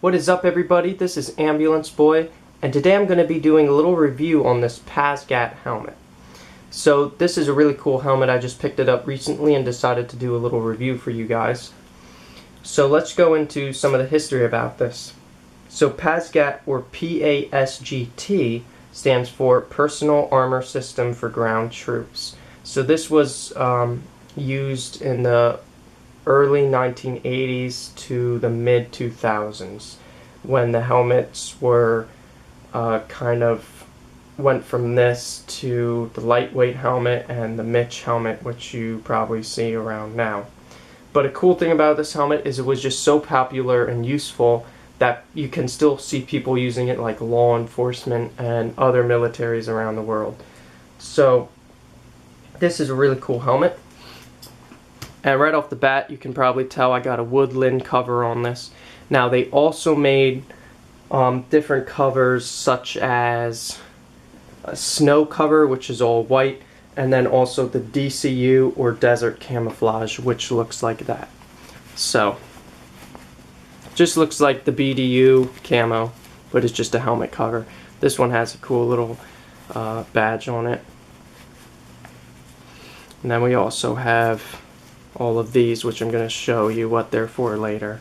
What is up, everybody? This is Ambulance Boy, and today I'm going to be doing a little review on this PASGT helmet. So this is a really cool helmet. I just picked it up recently and decided to do a little review for you guys. So let's go into some of the history about this. So PASGT, or PASGT, stands for Personal Armor System for Ground Troops. So this was used in the early 1980s to the mid 2000s, when the helmets were kind of went from this to the lightweight helmet and the Mitch helmet, which you probably see around now. But a cool thing about this helmet is it was just so popular and useful that you can still see people using it, like law enforcement and other militaries around the world. So this is a really cool helmet. And right off the bat, you can probably tell I got a woodland cover on this. Now, they also made different covers, such as a snow cover, which is all white, and then also the DCU, or desert camouflage, which looks like that. So, just looks like the BDU camo, but it's just a helmet cover. This one has a cool little badge on it. And then we also have all of these, which I'm going to show you what they're for later.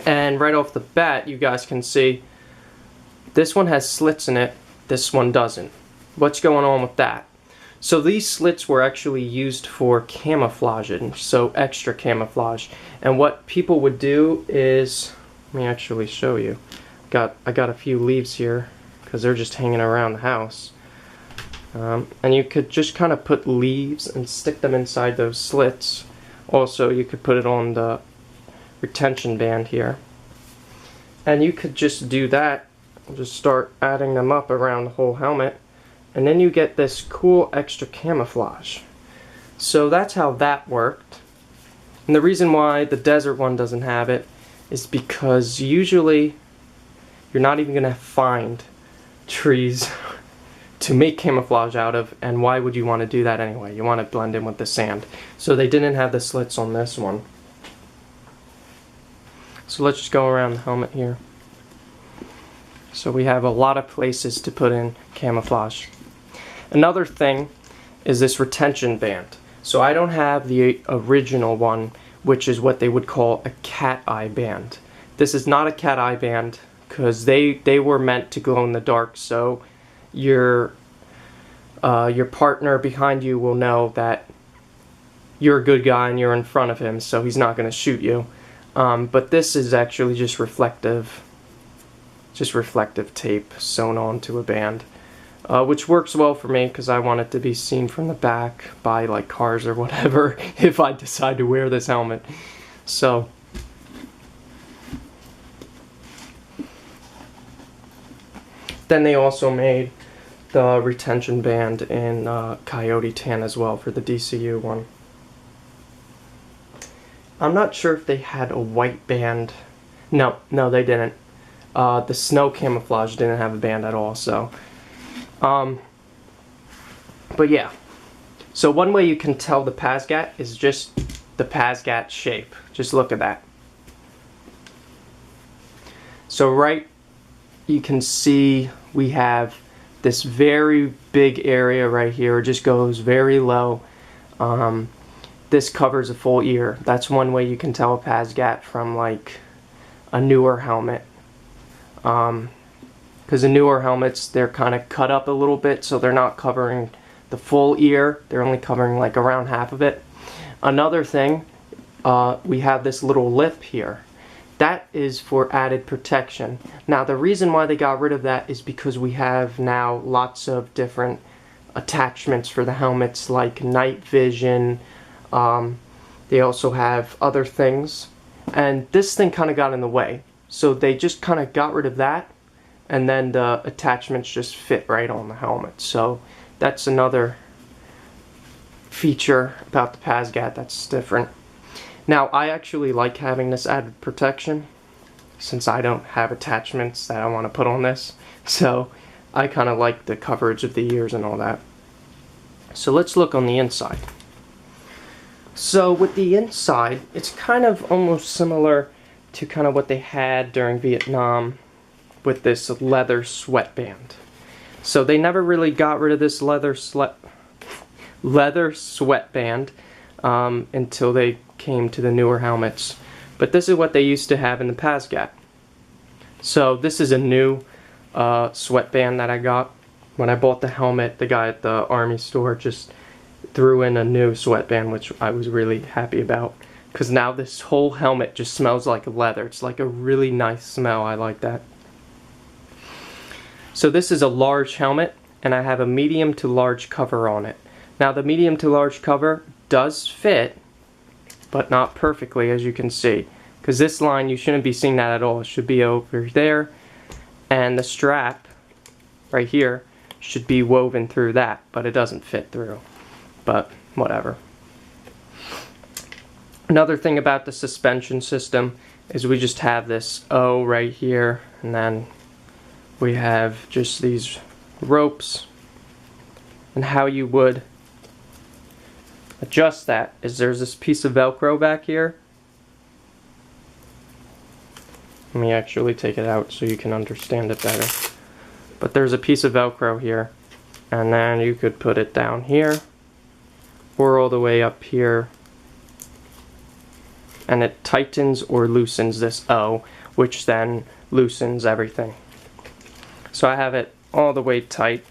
And right off the bat, you guys can see this one has slits in it, this one doesn't. What's going on with that? So these slits were actually used for camouflaging, so extra camouflage. And what people would do is, let me actually show you. I got a few leaves here because they're just hanging around the house. And you could just kind of put leaves and stick them inside those slits. Also, you could put it on the retention band here. And you could just do that, just start adding them up around the whole helmet, and then you get this cool extra camouflage. So that's how that worked. And the reason why the desert one doesn't have it is because usually you're not even going to find trees to make camouflage out of, and why would you want to do that anyway? You want to blend in with the sand. So they didn't have the slits on this one. So let's just go around the helmet here. So we have a lot of places to put in camouflage. Another thing is this retention band. So I don't have the original one, which is what they would call a cat eye band. This is not a cat eye band because they were meant to glow in the dark, so your partner behind you will know that you're a good guy and you're in front of him, so he's not going to shoot you. But this is actually just reflective tape sewn onto a band, which works well for me because I want it to be seen from the back by like cars or whatever if I decide to wear this helmet. So then they also made the retention band in Coyote Tan as well for the DCU one. I'm not sure if they had a white band. No, they didn't. The snow camouflage didn't have a band at all, so. But yeah. So one way you can tell the PASGT is just the PASGT shape. Just look at that. So right, you can see we have this very big area right here. It just goes very low. This covers a full ear. That's one way you can tell a PASGT from like a newer helmet. Because the newer helmets, they're kind of cut up a little bit, so they're not covering the full ear. They're only covering like around half of it. Another thing, we have this little lip here. That is for added protection. Now, the reason why they got rid of that is because we have now lots of different attachments for the helmets, like night vision. They also have other things. And this thing kind of got in the way. So they just kind of got rid of that, and then the attachments just fit right on the helmet. So that's another feature about the PASGT that's different. Now, I actually like having this added protection since I don't have attachments that I want to put on this. So I kind of like the coverage of the ears and all that. So let's look on the inside. So with the inside, it's kind of almost similar to kind of what they had during Vietnam with this leather sweatband. So they never really got rid of this leather sweatband until they came to the newer helmets. But this is what they used to have in the PASGT. So this is a new sweatband that I got. When I bought the helmet, the guy at the Army store just threw in a new sweatband, which I was really happy about. Because now this whole helmet just smells like leather. It's like a really nice smell. I like that. So this is a large helmet, and I have a medium to large cover on it. Now the medium to large cover does fit, but not perfectly, as you can see. Because this line, you shouldn't be seeing that at all. It should be over there. And the strap, right here, should be woven through that, but it doesn't fit through. But whatever. Another thing about the suspension system is we just have this O right here, and then we have just these ropes. And how you would adjust that is there's this piece of Velcro back here. Let me actually take it out so you can understand it better. But there's a piece of Velcro here, and then you could put it down here or all the way up here, and it tightens or loosens this O, which then loosens everything. So I have it all the way tight.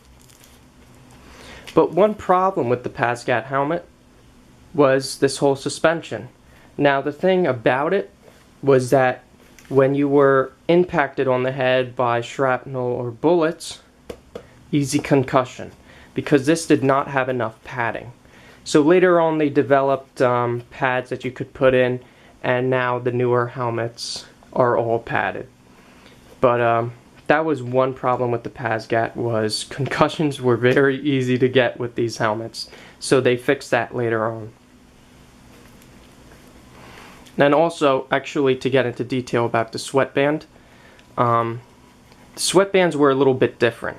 But one problem with the PASGT helmet was this whole suspension. Now the thing about it was that when you were impacted on the head by shrapnel or bullets, easy concussion, because this did not have enough padding. So later on they developed pads that you could put in, and now the newer helmets are all padded. But that was one problem with the PASGT, was concussions were very easy to get with these helmets. So they fixed that later on. Then also, actually, to get into detail about the sweatband, the sweatbands were a little bit different.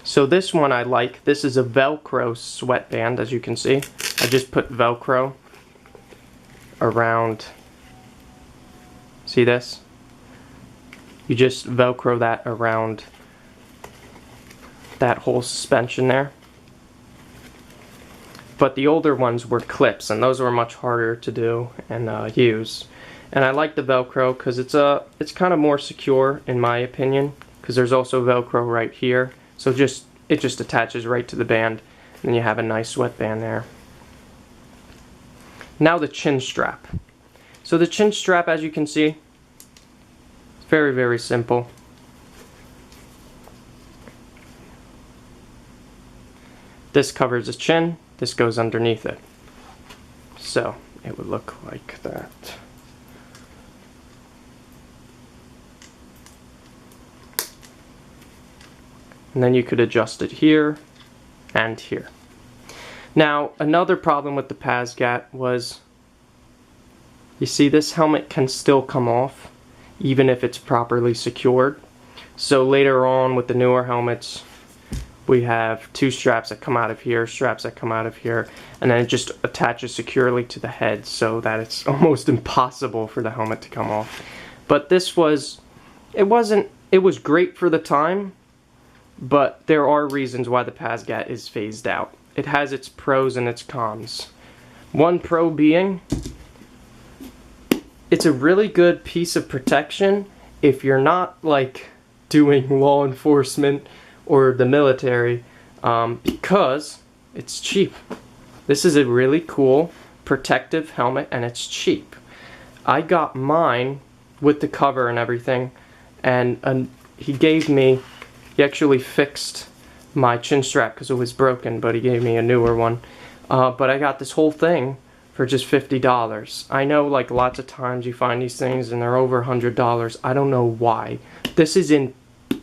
So this one I like. This is a Velcro sweatband, as you can see. I just put Velcro around, see this? You just Velcro that around that whole suspension there. But the older ones were clips, and those were much harder to do and use. And I like the Velcro because it's kind of more secure, in my opinion, because there's also Velcro right here. So it just attaches right to the band, and you have a nice sweatband there. Now the chin strap. So the chin strap, as you can see, is very, very simple. This covers the chin, this goes underneath it. So it would look like that. And then you could adjust it here and here. Now, another problem with the PASGT was, you see, this helmet can still come off even if it's properly secured. So later on with the newer helmets, we have two straps that come out of here, straps that come out of here, and then it just attaches securely to the head so that it's almost impossible for the helmet to come off. But this was, it was great for the time, but there are reasons why the PASGT is phased out. It has its pros and its cons. One pro being, it's a really good piece of protection if you're not like doing law enforcement or the military, because it's cheap. This is a really cool protective helmet, and it's cheap. I got mine with the cover and everything, and he actually fixed my chin strap because it was broken, but he gave me a newer one. But I got this whole thing for just $50. I know, like, lots of times you find these things and they're over $100. I don't know why. This is in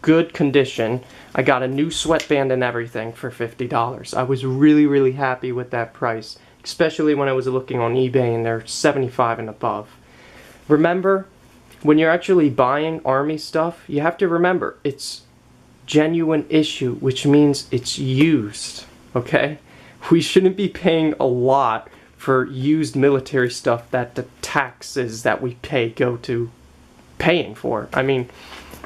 good condition. I got a new sweatband and everything for $50. I was really, really happy with that price, especially when I was looking on eBay and they're $75 and above. Remember, when you're actually buying Army stuff, you have to remember it's genuine issue, which means it's used, okay? We shouldn't be paying a lot for used military stuff that the taxes that we pay go to paying for. I mean,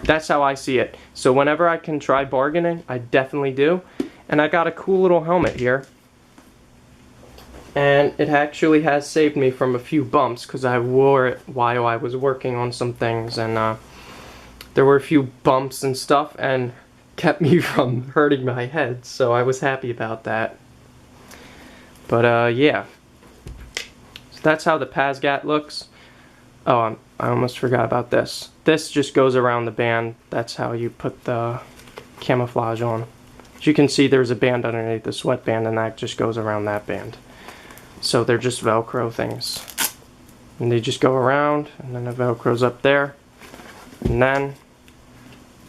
that's how I see it. So whenever I can try bargaining, I definitely do. And I got a cool little helmet here. And it actually has saved me from a few bumps because I wore it while I was working on some things, and there were a few bumps and stuff and kept me from hurting my head, so I was happy about that. But yeah, so that's how the PASGT looks. Oh, I almost forgot about this. This just goes around the band. That's how you put the camouflage on. As you can see, there's a band underneath the sweatband, and that just goes around that band. So they're just Velcro things. And they just go around, and then the Velcro's up there. And then,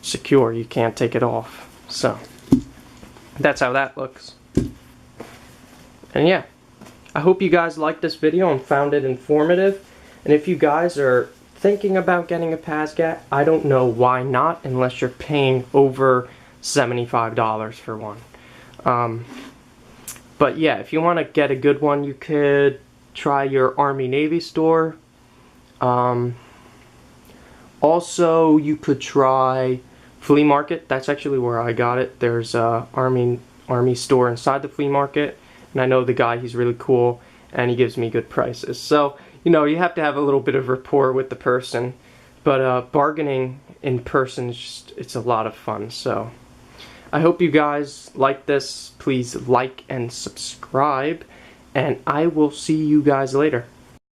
secure, you can't take it off. So, that's how that looks. And yeah, I hope you guys liked this video and found it informative. And if you guys are thinking about getting a PASGT, I don't know why not, unless you're paying over $75 for one. But yeah, if you want to get a good one, you could try your Army-Navy store. Also, you could try flea market. That's actually where I got it. There's a Army store inside the flea market, and I know the guy, he's really cool, and he gives me good prices. So, you know, you have to have a little bit of rapport with the person, but bargaining in person is just, it's a lot of fun. So I hope you guys like this. Please like and subscribe, and I will see you guys later.